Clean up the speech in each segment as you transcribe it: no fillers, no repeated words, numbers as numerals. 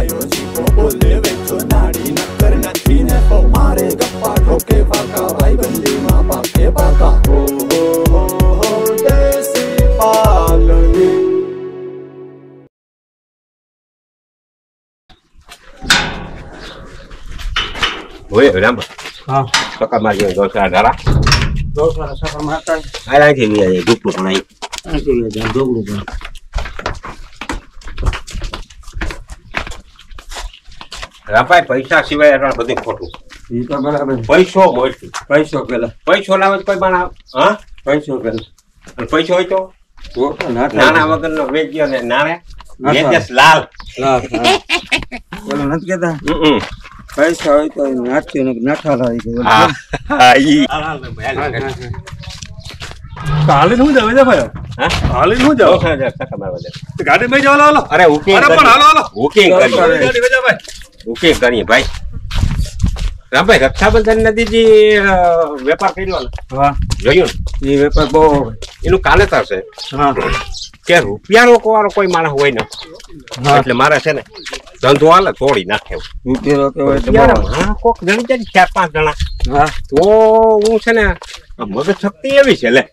ગાયો જીવો બોલે વેચો નાડી નક્કર નથી ને તો મારે ગપ્પા ઠોકે પાકા ભાઈ બંદીમાં પાકે પાકા હો દેશી પાલડી ઓય રામ હા સકા મારી દોસરા ધારા દોસરા સફર મારતા આલા છે ની ગુપ્પુ પણ આઈ જઈ જોગડું પણ રાપાય પૈસા સિવાય એટલા બધું ખોટું એ તો બરાબર પૈસો મોટું પૈસો પેલા પૈસો લાવે તો કોઈ માણા હા પૈસો પેલા અને પૈસો હોય તો નાના નાના વગરનો વેચ્યો ને નાણે વેચેસ લાલ લાલ બોલો નથી કેતા પૈસા હોય તો નાચ્યું ને નાઠા લાવી ગયું હા હા ઈ કાલે શું જાવ ભાઈ હા કાલે શું જાવ સકા મારવા દે ગાડી માં જાવ હાલો અરે બુકિંગ અરે પણ હાલો હાલો બુકિંગ કરી ગાડી માં જાવ ભાઈ બુકિંગ કરીએ ભાઈ રામભાઈ રક્ષાબંધન નદીજી વેપાર કર્યો ને હા જોયું એ વેપાર બહુ એનું કાલે થશે હા કે રૂપિયા રોકો વાળો કોઈ માણસ હોય ને એટલે મારે છે ને ધંધો હાલે તોડી નાખે રૂપિયા રોકે હોય તો કોક જણી જાય 4-5 જણા હા તો હું છે ને મગજ શક્તિ એવી છે લે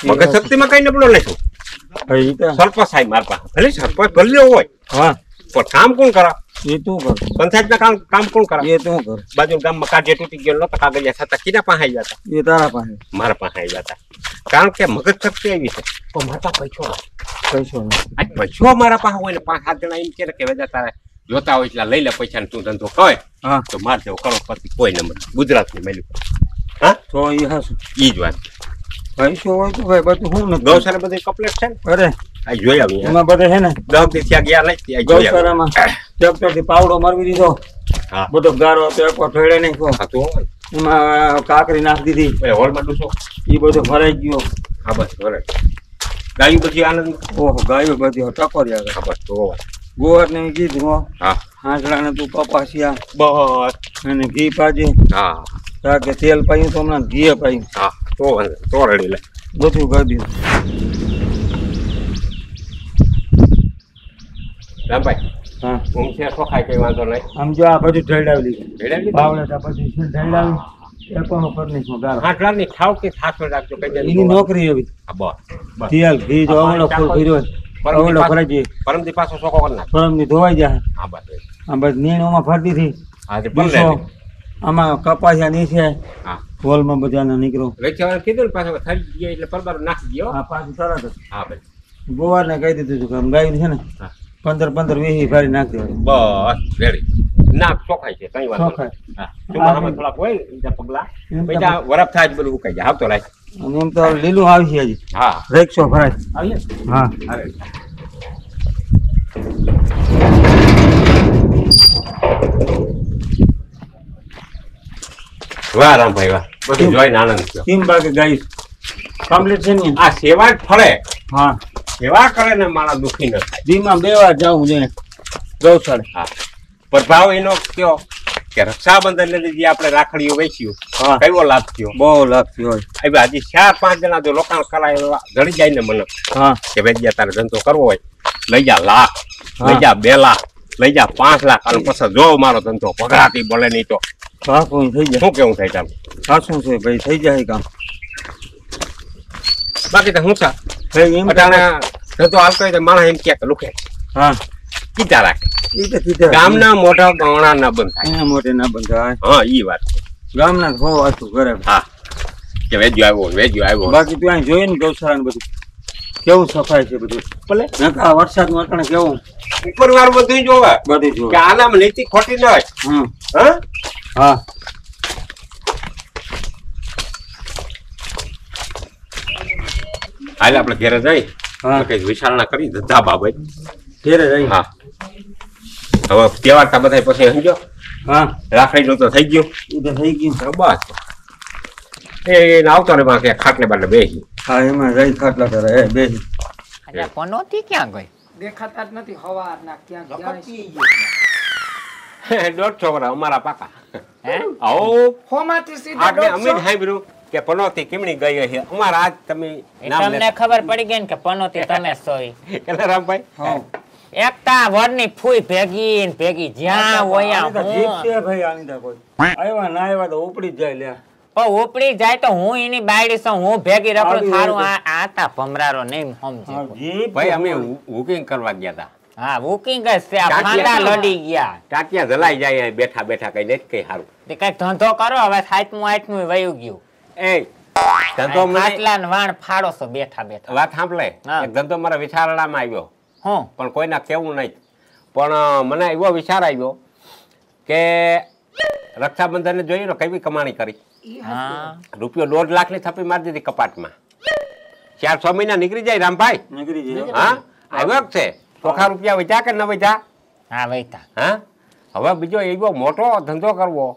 મગજ શક્તિમાં કઈ નબળો નથી સરપંચ સાહેબ માર પાસે ભલે સરપંચ ભલે હોય હા પણ કામ કોણ કરા એ તું કર પંચાયતના કામ કોણ કરા એ તું કર બાજુ ગામમાં કાજે તૂટી ગયો નતો કાગળિયા થતા કીના પાસે આવી જતા એ તારા પાસે મારા પાસે આવી જતા કારણ કે મગજ શક્તિ એવી છે પણ મારા પૈસો પૈસો આ પૈસો મારા પાસે હોય ને 5-7 જણા એમ કે વેચા તારે જોતા હોય એટલે લઈ લે પૈસા ને તું ધંધો કહે હા તો માર દેવો કરોડપતિ કોઈ નંબર ગુજરાતની મેલ્યું હા તો એ હાસું ઈ જ વાત પૈસો હોય તો ભાઈ બધું શું નથી ગૌશાળા બધી કમ્પ્લીટ છે ને અરે આ જોઈ આવી એમાં બધે છે ને 10 દી થયા ગયા નહીં જોઈ આવી ગૌશાળામાં ટ્રેક્ટરથી પાવડો મારવી દીધો હા બધો ગારો હતો એક ઠેડે નાખ્યો હા તો એમાં કાકરી નાખી દીધી હોલમાં ડૂસો એ બધો ભરાઈ ગયો હા બસ બરાબર ગાયું બધી આનંદ ઓહો ગાયો બધી ટકોર્યા હા બસ તો ગોળ ને કીધું હા હાંસડા ને તું કપાસિયા બસ અને ઘી પાજે હા કે તેલ પાયું તો હમણાં ઘી પાયું હા તો રેડી લે બધું કરી દીધું રામભાઈ હા હું છે સોખાય કઈ વાંધો નહીં આમ જો આ બધું ઢળાવી લીધું રેડી પાવડે પછી શું ઢળાવી એકોનો કરી નાખ્યો ગારો હાટલાની ખાવ કે થાસો રાખજો કઈ એની નોકરી એવી હા બસ તેલ ઘી જો આવડો ફૂલ કર્યો આવડો ભરાઈ જાય પરમદી પાછો સોકો કરી નાખ પરમની ધોવાઈ જાય હા બસ આ બસ નીણોમાં ફરતી હતી હા તે બંધ રહે આમાં કપાસિયા નીચે હા હોલમાં બધાને નીકળો વેચવાનું કીધું ને પાછો થઈ ગયો એટલે પરબાર નાખી ગયો આ પાછું તરત જ હા ભાઈ ગોવારને કહી દીધું હતું કે આમ ગાયું છે ને હા 15-20 ભારી નાખી દેવાનું બસ રેડી ના ચોખાય છે કઈ વાત ચોખાય. હા ચોખામાં થોડાક હોય બીજા પગલા બીજા વરફ થાય જ બધું ઉકાઈ જાય આવતો રાખ અને એમ તો લીલું આવશે હજી હા રેકસો ભરાય આવીએ હા અરે વાહ રામભાઈ વાહ બધું જોઈને આનંદ થયો કેમ બાકી ગાયું કમ્પ્લીટ છે ને આ સેવા જ ફળે હા સેવા કરે ને માણસ દુખી ન થાય દીમાં 2 વાર જાઉં જોઈએ ગૌશાળે હા પ્રભાવ એનો કયો કે રક્ષાબંધન ને જે આપણે રાખડીઓ વેચ્યું હા કયો લાભ થયો બહુ લાગતી હોય હવે હજી 4-5 જણા જો લોકાણ કરાય જડી જાય ને મને હા કે વેચ્યા તારે ધંધો કરવો હોય લઈ જા લાખ હા. લઈ જા 2 લાખ લઈ જા 5 લાખ અને પછી જો મારો ધંધો પગડાતી બોલે નહીં તો સાચું થઈ જાય શું કેવું થાય ચાલ સાચું છે ભાઈ થઈ જાય કામ બાકી તો હું છે ભાઈ એમ અટાણે ધંધો હાલતો હોય તો માણસ એમ કે લુકે હા કીધા રાખે એ તો કીધા ગામના મોઢા ગવણા ના બંધ થાય એના મોટે ના બંધાય હા ઈ વાત છે ગામના હો હતું ઘરે હા કે વેજ્યો આવ્યો બાકી તું અહીં જોઈએ ને ગૌશાળા ને બધું કેવું સફાઈ છે બધું ભલે નકા વરસાદનું અટાણે કેવું ઉપર વાર બધું જોવે બધું કે જોવે આનામાં નીતિ ખોટી ન હોય હમ હા હા હાલ આપણે ઘેરે જઈ હા કઈ વિચારણા કરી ધાબા ભાઈ ઘેરે રહી હા હવે તહેવાર તા બધા પછી સમજો હા રાખડી નું તો થઈ ગયું એ તો થઈ ગયું બસ એ આવતો રે માં કે ખાટલે બાટલે બેસી હા એમાં રહી ખાટલા કરે એ બેસી અલ્યા પનોતી ક્યાં ગઈ દેખાતા જ નથી હવારના ક્યાં ગયા છે. 1.5 છોકરા અમારા પાકા હે આવો હોમાંથી સીધા આપણે અમે દોઢસો. સાંભળ્યું કે પનોતી કેમની ગઈ છે અમારા આજ તમે એ નામ તમને ખબર પડી ગઈ ને કે પનોતી તમે સોઈ કેલા રામભાઈ હા એકતા વરની ફૂઈ ભેગી ને ભેગી જ્યાં હોય આની તો જીભ છે ભાઈ આની તો કોઈ આવ્યા ના આવ્યા તો ઉપડી જ જાય લે પણ ઉપડી જાય તો હું એની બાયડી છું હું ભેગી રખડું થારું આ તા ભમરારો નહીં સમજે જીભ ભાઈ અમે બુકિંગ કરવા ગયા હતા હા બુકિંગ જ છે આ ફાંડા લડી ગયા ટાટિયા જલાઈ જાય બેઠા બેઠા કઈ નથી કઈ સારું તે કઈ ધંધો કરો હવે સાતમું આઠમું વયું ગયું એ ધંધો મને આટલા ને વાણ ફાડો છો બેઠા બેઠા વાત સાંભળે હા. એક ધંધો મારા વિચારણામાં આવ્યો હું પણ કોઈના કેવું નહીં પણ મને એવો વિચાર આવ્યો કે રક્ષાબંધનને જોયું ને કેવી કમાણી કરી હા રૂપિયો 1.5 લાખની થપ્પી મારી દીધી કપાટમાં 4-6 મહિના નીકળી જાય રામભાઈ નીકળી જાય હા આવ્યો જ છે ચોખા રૂપિયા વધ્યા કે ન વધ્યા હા વૈતા હા હવે બીજો એવો મોટો ધંધો કરવો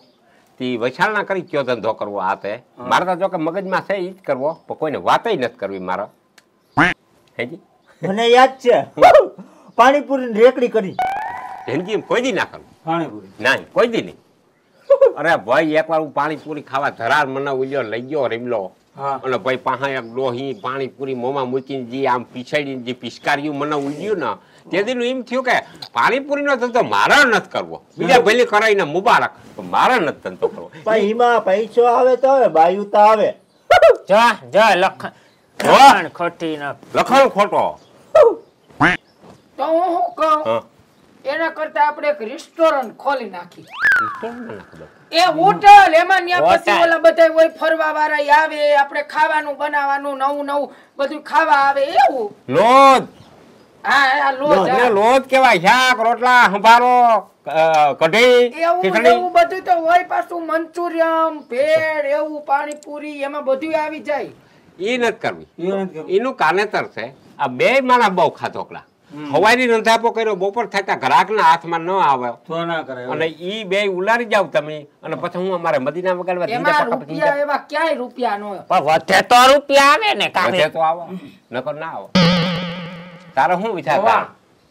તે વછાળના કરી કયો ધંધો કરવો આ તે મારે તો જો કે મગજમાં છે એ જ કરવો પણ કોઈને વાતય નથી કરવી મારે હેજી મને યાદ છે પાણીપુરી ની રેકડી કરી જિંદગી કોઈ દી ના કરવું પાણીપુરી ના કોઈ દી નહીં અરે ભાઈ એકવાર હું પાણીપુરી ખાવા ધરાર મને ઉલ્યો લઈ ગયો રીમલો હા અને ભાઈ પાહા એક ડોહી પાણીપુરી મોંમાં મૂકીને જે આમ પીછાડીને જે પિચકાર્યું મને ઉલ્યું ને તે દીનું એમ થયું કે પાણીપુરીનો ધંધો મારે નથી કરવો બીજા ભલે કરાવીને મુબારક પણ મારે નથી ધંધો કરવો પણ એમાં પૈસો આવે તો આવે બાયું તો આવે જો લખણ ખોટી ન લખણ ખોટો તો હું શું કહું હા એના કરતા આપણે એક રેસ્ટોરન્ટ ખોલી નાખી મને ખબર. એ હોટલ એમાં ન્યા પછી હોટલ. ઓલા બધા હોય ફરવા વાળા આવે આપણે ખાવાનું બનાવવાનું નવું નવું બધું ખાવા આવે એવું લોજ હા લોજ એને લોજ કહેવાય શાક રોટલા સંભારો કઢી એવું ખીચડી એવું બધું તો હોય પાછું મંચુરિયમ ભેળ એવું પાણીપુરી એમાં બધું આવી જાય એ નથી કરવી એ નથી કરવું. એનું કાનેતર છે આ બે માણસ બહુ ખાધોકલા હવાઈની રંધાપો કર્યો બપોર થતા ગ્રાહકના હાથમાં ન આવે તો ના કરાય અને ઈ બે ઉલારી જાવ તમે અને પછી હું અમારે મદીના વગાડવા એમાં રૂપિયા એવા ક્યાંય રૂપિયા ન હોય પણ વધે તો રૂપિયા આવે ને કામે વધે તો આવે નકર ના આવે તારે શું વિચાર દવા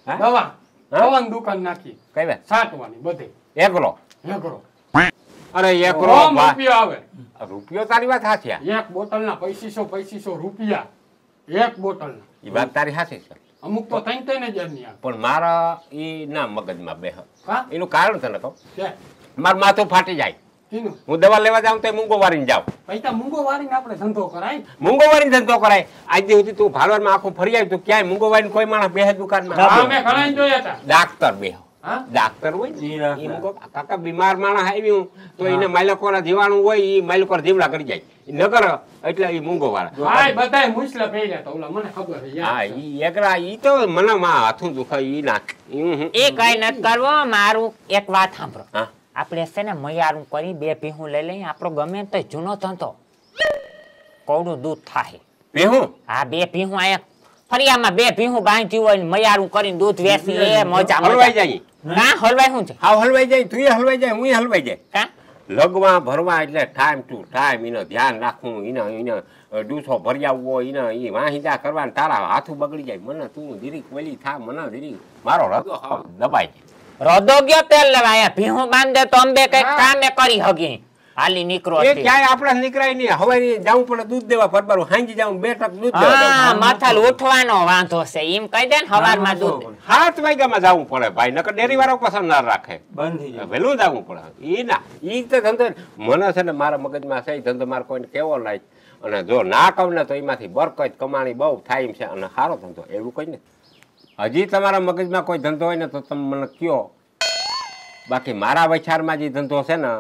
હે? દવા દવાની દુકાન નાખી કઈ વાત સાટવાની બધે એકલો હેકરો અરે એકલો ઓમ ભાઈ. રૂપિયા આવે રૂપિયો તારી વાત સાચી આ. એક બોટલના 2500 રૂપિયા એક બોટલના ઈ વાત તારી સાચી છે અમુક તો ત્રણ જ ની આવે પણ મારા ઈ ના મગજમાં બેહ હા એનું કારણ તને કહું કે મારું માથું ફાટી જાય એનું હું દવા લેવા જાઉં તો મૂંગો વારીને જાઉં પૈસા મૂંગો વારીને આપણે ધંધો કરાય મૂંગો વારીને ધંધો કરાય આજ સુધી તું ભાલવારમાં આખું ફરી આવી તું ક્યાંય મૂંગો વારીને કોઈ માણસ બેહે દુકાનમાં હા મેં ઘણા જોયા હતા ડાક્ટર બેહ હા ડાક્ટર હોય ને ઈ રાખે. ઈ મૂંગો કાકા બીમાર માણસ આવ્યું તો એને માલિકોના જીવાણું હોય ઈ માલિકો જીવડા કરી જાય ઈ નગર એટલે ઈ મૂંગો વાળા હા બધાય મુસલા પહેર્યા હતા ઓલા મને ખબર છે હા યાદ છે. ઈ એકરા ઈ તો મને માં હાથું દુખાય ઈ નાખ એ કઈ નથી કરવો મારું એક વાત સાંભળો હા આપણે છે ને મયારું કરી 2 ભીહું લઈ લઈએ આપણો ગમે તો જૂનો ધંધો કોડું દૂધ થાય બેહું હા 2 ભીહું આયા ફરિયામાં 2 ભીહું બાંધી હોય ને મયારું કરીને દૂધ વેચી એ મજા હલવાઈ મજા જાય ના હલવાય શું છે હાવ હલવાઈ જાય તું હલવાઈ જાય હું હલવાઈ જાય કા લગવા ભરવા એટલે ટાઈમ ટુ ટાઈમ એનો ધ્યાન રાખવું એને ડૂસો ભરી આવવો એને એ વાહિદા કરવા તારા હાથું બગડી જાય મને તું ધીરીક વેલી થા મને ધીરી મારો હૃદય હાવ દબાઈ જાય રદો ગયો તેલ લેવા આયા ભીહું બાંધે તો અંબે કઈક કામે કરી હગી હાલી નીકળો એ ક્યાંય આપણે નીકળાય નહીં હવે જવું પડે દૂધ દેવા પરબારું હાંજી જાઉં 2 ટક દૂધ દેવા હા જાઉં. માથાલ ઉઠવાનો વાંધો છે એમ કહી દે ને હવારમાં દૂધ 7 વાગ્યામાં જવું પડે ભાઈ નકર ડેરી વાળો પસંદ ના રાખે બંધ થઈ જાય વહેલું જવું પડે ઈ ના ઈ તો ધંધો મને છે ને મારા મગજમાં છે ઈ ધંધો મારે કોઈને કેવો લાય અને જો ના કહું ને તો એમાંથી બરકત કમાણી બહુ થાય એમ છે અને સારો ધંધો એવું કઈ ને હજી તમારા મગજમાં કોઈ ધંધો હોય ને તો તમે મને કયો બાકી મારા વિચારમાં જે ધંધો છે ને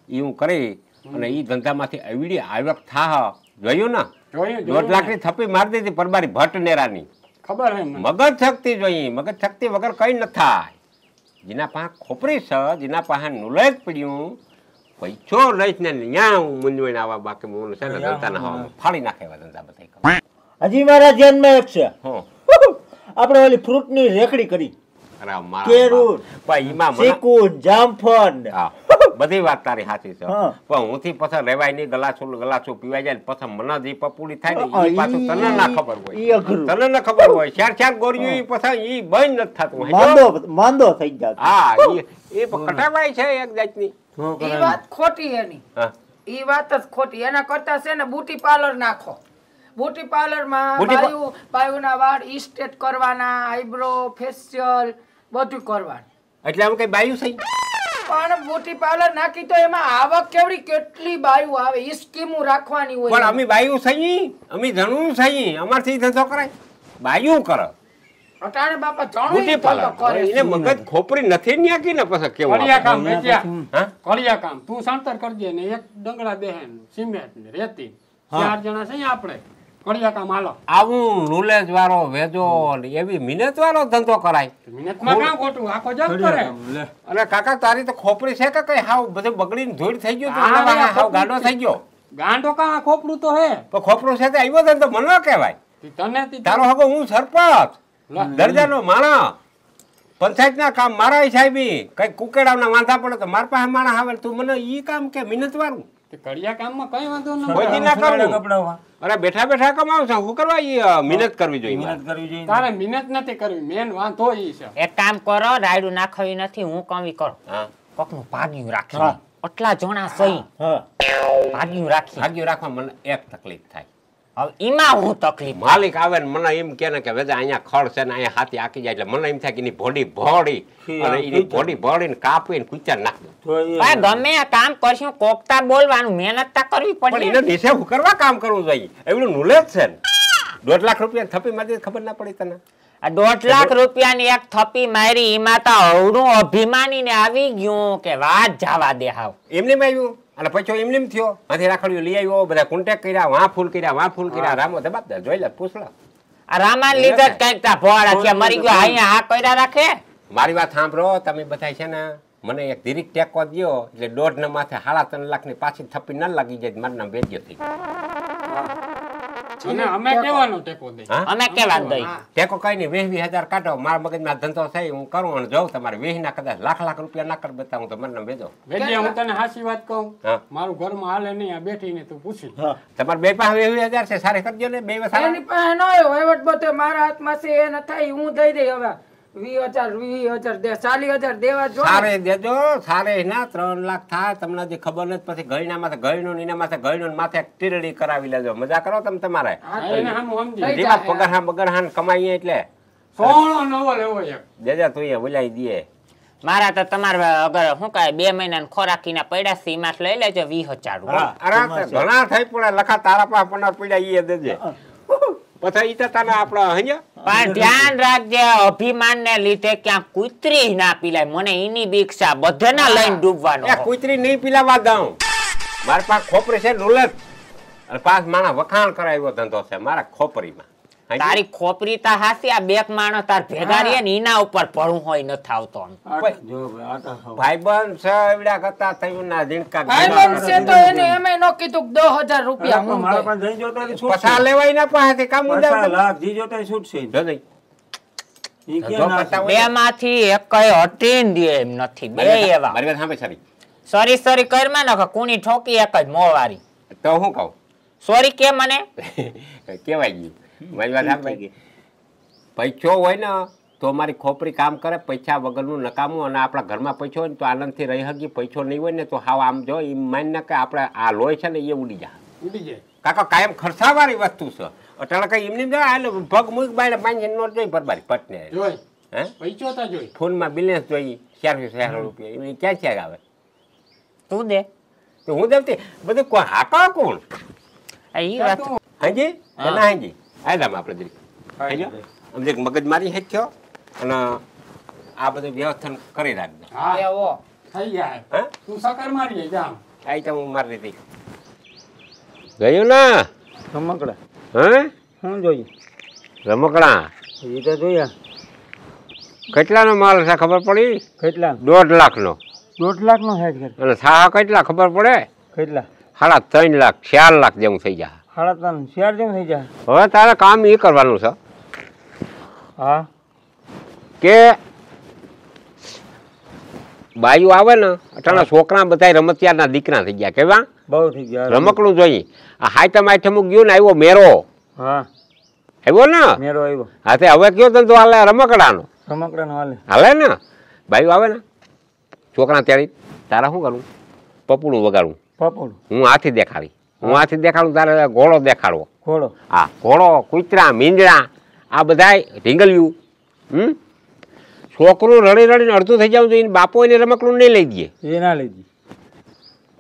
એ હું કરી અને એ ધંધામાંથી એવડી આવક થાહ જોયું ને જોયું 1.5 લાખની થપ્પી મારી દીધી પરબારી ભટ્ટ નેરાની ખબર હે મને મગજ શક્તિ જોઈએ મગજ શક્તિ વગર કઈ ન થાય જેના પાસે ખોપરી છે જેના પાસે નુલેજ પડ્યું પૈસો રહીશ ને ન્યા હું મૂંઝવણ આવા બાકી હું છે ને ધંધાના હવામાં ફાડી નાખે એવા ધંધા બધા હજી મારા ધ્યાનમાં એક છે હો આપણે ઓલી ફ્રૂટ ની રેકડી કરી અરે મારા કેળું, બાપ. ભાઈ એમાં મને ચીકુ જામફળ હા, બધી વાત તારી સાચી છે હા. પણ હુંથી પછી રેવાય નહીં ગલાસું પીવાય જાય ને પછી મને જે પપુડી થાય ને હા, ઈ પાછું તને ના ખબર ઈ હોય અઘરું. તને ના ખબર હોય ચાર ગોળીઓ ઈ પછી ઈ બંધ નથી થતું હોય. માંદો થઈ જાય હા એ કટાવાય છે એક જાતની તો ઈ વાત ખોટી એની હા ઈ વાત જ ખોટી એના કરતા છે ને બ્યુટી પાર્લર નાખો બ્યુટી પાર્લરમાં Beauty બાયુના વાળ સ્ટ્રેટ કરવાના, આઈબ્રો, ફેશિયલ બધું કરવાનું. એટલે આમ કઈ બાયું થઈ પણ બ્યુટી પાર્લર નાખી તો એમાં આવક કેવડી કેટલી બાયું આવે ઈ સ્કીમો રાખવાની હોય. પણ અમે બાયું થઈ અમે જણું થઈ અમારથી ધંધો કરાય બાયું કરે અટાણે બાપા જાણું બ્યુટી પાર્લર કરે એને મગજ ખોપરી નથી ન્યાકી ને પછી કેવું કળિયા કામ આપણે? વેચ્યા હા? કળિયા કામ તું સાંતર કરજે ને એક ડંગડા બેહેન સિમેન્ટ ને રેતી 4 જણા છે આપણે કળિયા કામ હાલો આવું નોલેજ વાળો વેજો ને એવી મહેનત વાળો ધંધો કરાય મિનિટમાં કામ ખોટું આખો જગ કરે અને કાકા તારી તો ખોપરી છે કે કઈ હાવ બધું બગડીને ધોઈ થઈ ગયું તો હા, હાવ હાવ ગાંડો થઈ ગયો ગાંડો કા ખોપડું તો હે પણ ખોપરું છે તે આવ્યો તો મને ન કહેવાય તને તી તારો હગો હું સરપંચ લા. દરજાનો માણસ પંચાયતના કામ મારા સાહેબી કઈ કુકેડાના વાંધા પડે તો મારા પાસે માણસ આવે તું મને ઈ કામ કે મહેનત વાળું તે કળિયા કામમાં કઈ વાંધો કોઈ દી ન ના કરવું કપડાવા અરે બેઠા બેઠા કમાવ છે શું કરવા ઈ મહેનત કરવી જોઈએ મહેનત કરવી જોઈએ તારે મહેનત નથી કરવી મેન વાંધો ઈ છે એક કામ કરો રાયડું નાખવી નથી હું કમી કરો હા કોકનું ભાગ્યું રાખી આટલા જણા સહી હા ભાગ્યું રાખી ભાગ્ય રાખવા મને એક તકલીફ થાય હવે ઈમાં હું તકલીફ માલિક આવે ને મને એમ કે ને કે વેજા અહીંયા ખડ છે ને અહીંયા હાથી આકી જાય એટલે મને એમ થાય કે એની ભોડી ભોડી અને એની ભોડી ભોડીને કાપીને કુચા નાખ દઉં તો એ ભાઈ ગમે આ કામ કરશું કોકતા બોલવાનું મહેનત તા કરવી પણ પડે એને દિશે હું કરવા કામ કરવું જોઈએ એવડું નોલેજ છે ને 2 લાખ રૂપિયા થપી મારી ખબર ના પડી તને આ 1.5 લાખ રૂપિયાની એક થપ્પી મારી એમાં તો અવડું અભિમાની ને આવી ગયું કે વાત જવા દે હાવ એમને આવ્યું અને પછી એમને થયો હાથી રાખડ્યું લઈ આવ્યો બધા કોન્ટેક્ટ કર્યા વાં ફૂલ કર્યા રામો દબાપ દે જોઈ લે પૂછલા આ રામાન લીધે જ કઈક તા ભોળા છે મરી ગયો અહીંયા આ કર્યા રાખે મારી વાત સાંભળો તમે બધા છે ને મને એક ધીરીક ટેકો દ્યો એટલે 1.5 ના માથે 3.5 લાખની પાછી થપ્પી ન લાગી જાય મારું નામ વેચ્યો થઈ અને અમે કેવાનો ટેકો દે હા અમે કેવા દઈ ટેકો કઈ નહીં 20,000 કાઢો મારા મગજમાં ધંધો થઈ હું કરું અને જાઉં તમારે 20 ના કદાચ લાખ રૂપિયા ના કર બતાવું તો મારું નામ વેચો વેજે હું તને હાચી વાત કહું હા. મારું ઘરમાં હાલે નહીં આ બેઠીને તું પૂછી તમારે બે પાસે 20,000 છે સારી કરજો ને બે વસારા એની પાસે ન હોય વહીવટ બધો મારા હાથમાં છે એ ન થાય હું દઈ દઈ હવે 20,000 દે 40,000 દેવા જો ને. સારે દેજો સારે ના 3 લાખ થાય તમને જે ખબર નથી પછી ગયણા માથે ગયણું ને એના માથે ગયણું માથે ટીરડી કરાવી લેજો મજા કરો તમે તમારે એને હામું સમજી થઈ જેમાં જાય. પગાર બગરહાન કમાઈએ એટલે સોળો નવો લેવો એક દેજા તું એ બોલાવી દે મારા તો તમારે અગર શું કહે 2 મહિના ખોરાકીના પડ્યા છે એમાં લઈ લેજો 20,000 રૂપિયા અરે ઘણા થઈ પડે લખા તારા પાસે પનાર પડ્યા એ દેજે પછી ઈ તો તને આપણે હૈયા પણ ધ્યાન રાખજે અભિમાન ને લીધે ક્યાં કૂતરી ના પીલાય મને એની બીક છે બધાના લઈને ડૂબવાનો એ કુતરી નહીં પીલાવા દઉં મારી પાસે ખોપરી છે ડોલર અને પાંચ માણસ વખાણ કરાવ્યો ધંધો છે મારા ખોપરીમાં તારી ખોપરી તા હાસી આ બેક માણસ તાર ભેગા રહીએ ને એના ઉપર ભણું હોય ન થાવતો જો ભાઈ આટા ખાવ ભાઈબંધ છે એવડા કરતા થયું ના ઝીણકા ભાઈબંધ છે તો એને એમે ન કીધું કે 10,000 રૂપિયા હું મારા દઈ. પાસે જઈ જોતા હોય તો છૂટ પછા લેવાય ના પાસેથી કામ છે. ઉડાવ 50 લાખ જી જોતા હોય છૂટ છે જો નહીં ઈ કે જો ના કરતા બે માંથી એક કઈ હટીને દે એમ નથી બે એવા મારી વાત સાંભળે સારી સોરી કરમાં ન કુણી ઠોકી એક જ મોવારી તો હું કહું સોરી કે મને કેવાય ગયું મારી વાત સાંભળે પૈસો હોય ને તો મારી ખોપરી કામ કરે પૈસા વગરનું નકામું અને આપણા ઘરમાં પૈસો હોય ને તો આનંદથી રહી શકી પૈસો નહીં હોય ને તો હાવ આમ જો એમ માની ને કે આપણે આ લોહી છે ને એ ઉડી જાય ઉડી જાય કાકા કાયમ ખર્ચાવાળી વસ્તુ છે અટાણે કઈ એમની જાય એટલે પગ મૂક બાય પાંચ નોટ જોઈ બરબારી પટને જોઈ હે પૈસો તા જોઈ ફોનમાં બેલેન્સ જોઈ 400 રૂપિયા એમની ક્યાં આવે તું દે તો હું દેવતી બધું કોઈ હાકા કોણ ઈ વાત હાજી ના હાજી આયલામ આપણે જરી હાજી આમ જે મગજ મારી હેઠ્યો અને આ બધું વ્યવસ્થા કરી રાખજો હા એવો થઈ જાય હે તું સકર મારી જામ આઈ તો હું મારી દીધી ગયું ના રમકડા હે શું જોઈએ રમકડા એ તો જોયા કેટલાનો માલ છે ખબર પડી કેટલા 1.5 લાખનો 1.5 લાખ નો હેડ કર અને સાહા કેટલા ખબર પડે કેટલા 3.5 લાખ 4 લાખ જેવું થઈ જાય 3.5 શેર જેમ થઈ જાય હવે તારે કામ એ કરવાનું છે હા કે બાયું આવે ને અટાણા છોકરા બધા રમતિયારના દીકરા થઈ ગયા કેવા બહુ થઈ ગયા રમકડું જોઈએ આ હાઈટમ આઈટમ ગયું ને આવ્યો મેરો હા આવ્યો ને મેરો આવ્યો હા તે હવે કયો ધંધો હાલે રમકડાનો રમકડા નો હાલે હાલે ને બાયું આવે ને છોકરા ત્યારે તારા શું કરવું પપુડું વગાડવું પપોડું હું હાથી દેખાડી તારે ઘોડો દેખાડવો ઘોડો હા ઘોડો કૂતરા મીંદડા આ બધાય ઢીંગલ્યું છોકરું રડી રડીને અડધું થઈ જાવ તો એને બાપો એને રમકડું નહીં લઈ દે. એ ના લઈ દી.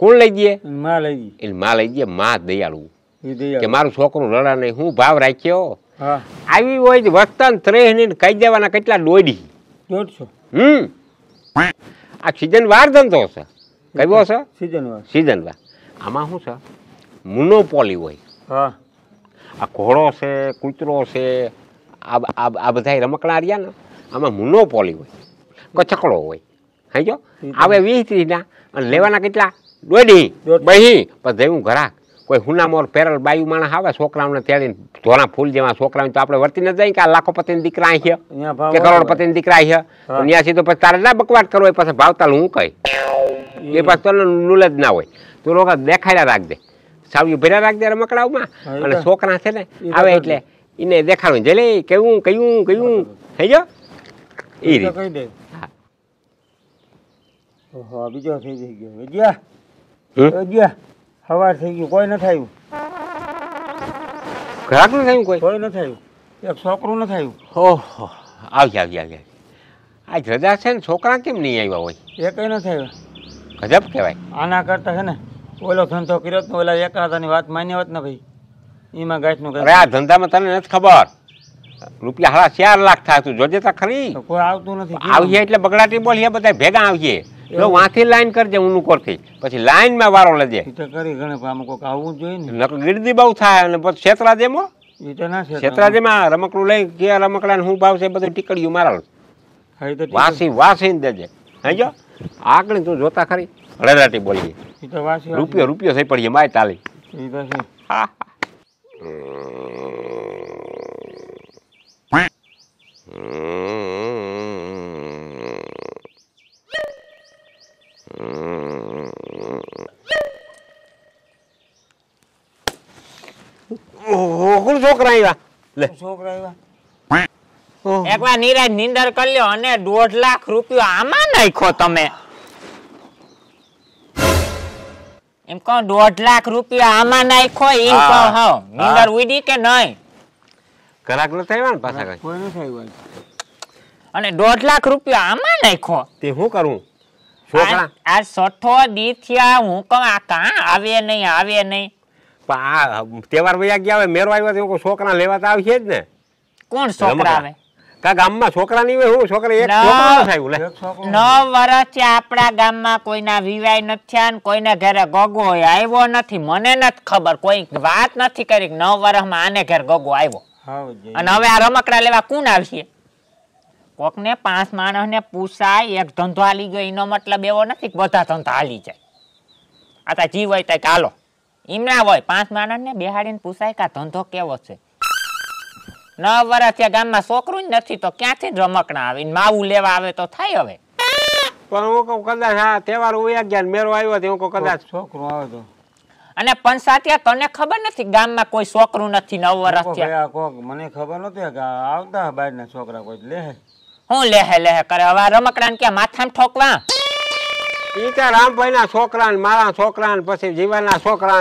કોણ લઈ દે? માં લઈ દી. એને માં લઈ દે. માં દયાળુ એ દઈ કે મારું છોકરું રડા નહીં. હું ભાવ રાખ્યો હા આવી હોય વસ્તા ત્રેહ ને કહી દેવાના કેટલા દોઢી. 150. આ સિઝન વાર ધંધો છે. કયો છે? સીઝન વાર. સિઝન વાર. આમાં શું છે મોનોપોલી હોય. હા આ ઘોડો છે કૂતરો છે આ બધા રમકડા રહ્યા ને આમાં મોનોપોલી હોય. કચકડો હોય. સમજો આવે 20-30 અને લેવાના કેટલા દોઢી બહી પણ જેવું ઘરાક કોઈ હુનામોર પેરલ બાયુ માણસ આવે છોકરાઓને તેડીને ધોળા ફૂલ જેવા છોકરાઓને તો આપણે વર્તી ન જાય કે આ લાખોપતિના દીકરા છે કે કરોડપતિના દીકરા છે ત્યાંથી તો પછી તારે ના બકવાટ કરવો હોય પછી ભાવતાલ હું કહી એ પાછું તને નૂલ જ ના હોય તું લોકો દેખાડ્યા રાખજે સાવ્યું ભર્યા રાખજે રમકડાઓમાં અને છોકરા છે ને આવે એટલે એને દેખાડવું જલે કયું કયું કયું થઈ ગયો એ રીતે કહી દે. ઓહો બીજો થઈ ગયો વિદ્યા સવાર થઈ ગયું કોઈ ન થયું. ઘરાક નું થયું કોઈ ન થયું. એક છોકરું ન થયું. ઓહો આવી આજ રજા છે ને છોકરા કેમ નહીં આવ્યા હોય? એ કઈ ન થયું. ગજબ કહેવાય. આના કરતા છે ને ઓલો ધંધો કર્યો તો ઓલા એકાદાની વાત માન્ય હોત ને ભાઈ એમાં ગાંઠનું અરે આ ધંધામાં તને નથી ખબર રૂપિયા 4.5 લાખ થાય તું જોજે તા ખરી. કોઈ આવતું નથી. આવીએ એટલે બગડાટી બોલીએ બધા ભેગા આવીએ જો વાંથી લાઈન કરજે ઊનું કરતી પછી લાઈનમાં વારો લેજે. એ તો કરી ગણે આમાં કોઈક આવવું જોઈએ ને. નકર ગીરદી બહુ થાય અને પછી છેતરા જેમો એ તો ના છે. છેતરા જેમાં રમકડું લઈ કે રમકડાને શું ભાવ છે બધું ટીકડીયું મારા હા એ તો વાસીને દેજે. હે જો આગળ તું જોતા ખરી હળેરાટી બોલીએ એ તો વાસી રૂપિયો થઈ પડીએ માય તાલી. એ તો છે. કોણ છોકરા આવ્યા લે છોકરા આવ્યા. એકવાર નીરજ નીંદર કરી લ્યો અને 1.5 લાખ રૂપિયા આમાં નાખો તમે. એમ કહો 1.5 લાખ રૂપિયા આમાં નાખો એમ કહો. હા નીંદર ઉડી કે નહીં? ઘરાક ન થયા ને પાછા કઈ કોઈ ન થયું. અને 1.5 લાખ રૂપિયા આમાં નાખો. તે શું કરું છોકરા આ 6 દી થયા હું કહું આ કાં આવે નહીં. પણ આ તહેવાર વયા ગયા હવે મેરો આવ્યો તો છોકરા લેવા તો આવશે જ ને. કોણ છોકરા આવે? કા ગામમાં છોકરા નહીં હોય હું છોકરા એક ના. છોકરો થયું લે 9 વર્ષથી આપણા ગામમાં કોઈના વિવાહ નથી થયા ને કોઈના ઘરે ગગો આવ્યો નથી. મને નથી ખબર કોઈ વાત નથી કરી 9 વર્ષમાં આને ઘેર ગગો આવ્યો. અને હવે આ રમકડા લેવા કોણ આવશે? કોકને 5 માણસને પૂછાય એક ધંધો હાલી ગયો એનો મતલબ એવો નથી કે બધા ધંધા હાલી જાય. આ તા જીવ હોય તો હાલો એમ ના હોય. 5 માણસને બેહાડીને પૂછાય કે આ ધંધો કેવો છે. 9 વર્ષ ત્યાં ગામમાં છોકરું જ નથી તો ક્યાંથી રમકડા આવે? માવું લેવા આવે તો થાય હવે. પણ હું કહું કદાચ આ તહેવાર વયા ગયા મેરો આવ્યો તો હું કહું કદાચ છોકરું આવે તો અને પંચાયત તને ખબર નથી ગામમાં કોઈ છોકરું નથી 9 વર્ષ થયા. કોક મને ખબર નતી કે આવતા બહારના છોકરા કોઈ લે હું લેહે કરે હવે રમકડાને ક્યાં માથામાં ઠોકવા? ઈ તો રામભાઈ ના છોકરા ને મારા છોકરા ને પછી જીવનના છોકરા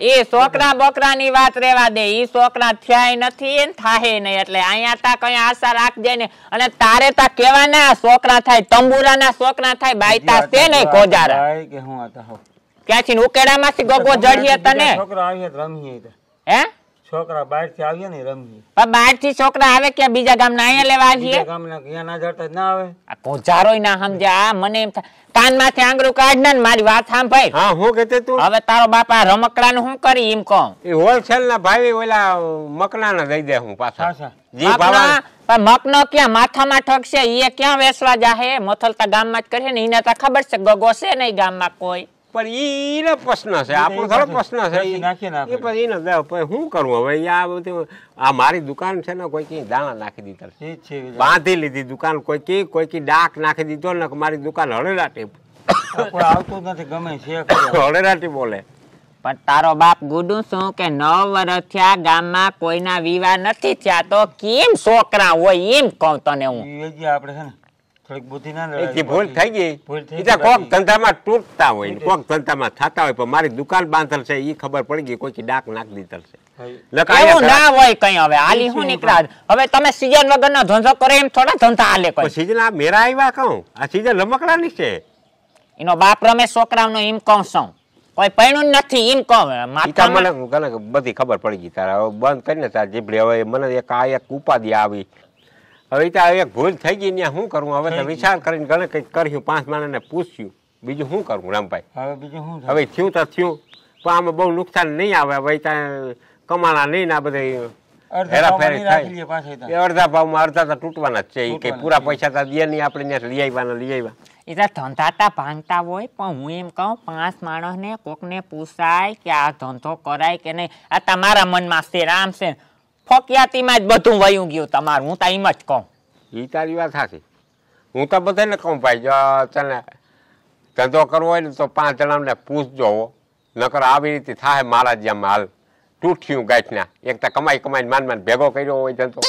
એ છોકરા બોકરા ની વાત રેવા દે. ઈ છોકરા થયા નથી ને થાહે નહીં એટલે અહીંયા તા કઈ આશા રાખજે ને. અને તારે તા કેવાના છોકરા થાય તંબુરા ના છોકરા થાય બાયતા છે નહીં કોજારા કે હું આતા હો ક્યાંથી ઉકેડા માંથી ગગો જડીએ તને? છોકરા આવીએ તો રમીએ. હે છોકરા બહાર થી આવીએ ને રમીએ. પણ બહાર થી છોકરા આવે ક્યાં બીજા ગામના અહીંયા લેવા આવીએ? ગામના અહીંયા ના જડતા જ ના આવે. આ કોજારો ના સમજે. આ મને એમ થાય કાન માંથી આંગળું કાઢ ને મારી વાત સાંભળ. હા હું કહેતે તું હવે તારો બાપા રમકડા નું શું કરી એમ કહું? એ હોલસેલ ના ભાઈ ઓલા મકના ના દઈ દે હું પાછા જી ભાવા પણ મકનો ક્યાં માથામાં ઠગશે? એ ક્યાં વેસવા જાહે? મથલતા ગામમાં જ કરે ને એને તો ખબર છે ગગો છે નહીં ગામમાં કોઈ. પણ ઈને પ્રશ્ન છે આપણો થોડો પ્રશ્ન છે એ પછી એને શું કરવું હવે આ બધું આ મારી દુકાન છે ને કોઈ કઈ દાણા નાખી દીધા બાંધી લીધી દુકાન કોઈ કી ડાક નાખી દીધો ને મારી દુકાન હળેરાટી આવતું નથી ગમે છે હળેરાટી બોલે. પણ તારો બાપ ગુડું શું કે 9 વર્ષ થયા ગામમાં કોઈના વિવાહ નથી થયા તો કેમ છોકરા હોય એમ કહું તને હું. આપડે છે ને થોડીક બુદ્ધિ ના ભૂલ થઈ ગઈ. કોક ધંધામાં તૂટતા હોય કોક ધંધામાં થતા હોય પણ મારી દુકાન બાંધલ છે એ ખબર પડી ગઈ કોઈ ડાક નાખી દીધલ છે એવું ના હોય કઈ. હવે આલી હું નીકળ્યા હવે તમે સીઝન વગરનો ધંધો કરો એમ થોડા ધંધા હાલે કોઈ. સીઝન આ મેરા આવ્યા કહું આ સીઝન રમકડાની છે. એનો બાપ રમેશ છોકરાઓનો એમ કહું છું કોઈ પૈણું નથી એમ કહું. મને બધી ખબર પડી ગઈ તારા બંધ કરીને તાર જીભડી. હવે મને એક ઉપાધિ આવી. હવે ત્યાં એક ભૂલ થઈ ગઈ ત્યાં શું કરવું? હવે તો વિચાર કરીને ઘણે કંઈક કર્યું, 5 માણસને પૂછ્યું, બીજું શું કરવું રામભાઈ? હવે બીજું શું હવે થયું તો થયું, પણ આમાં બહુ નુકસાન નહીં આવે. હવે ત્યાં કમાણા નહીં ને આ બધા હેરાફેરી થાય. અડધા ભાવમાં અડધા તો તૂટવાના જ છે. એ કઈ પૂરા પૈસા તો દે નહીં, આપણે ત્યાં લઈ આવ્યા. એ તો ધંધાતા ભાંગતા હોય, પણ હું એમ કહું 5 માણસને કોકને પૂછાય કે આ ધંધો કરાય કે નહીં. આ તમારા મનમાં છે રામ છે ફોકિયાતીમાં જ બધું વયું ગયું તમારું. હું તો એમ જ કહું. એ તારી વાત સાચી. હું તો બધાને કહું ભાઈ જો તને ધંધો કરવો હોય ને તો 5 જણાને પૂછજો. નકર આવી રીતે થાય મારા જેમ હાલ તૂટ્યું ગાંઠના. એક તો કમાઈને માન ભેગો કર્યો હોય ધંધો.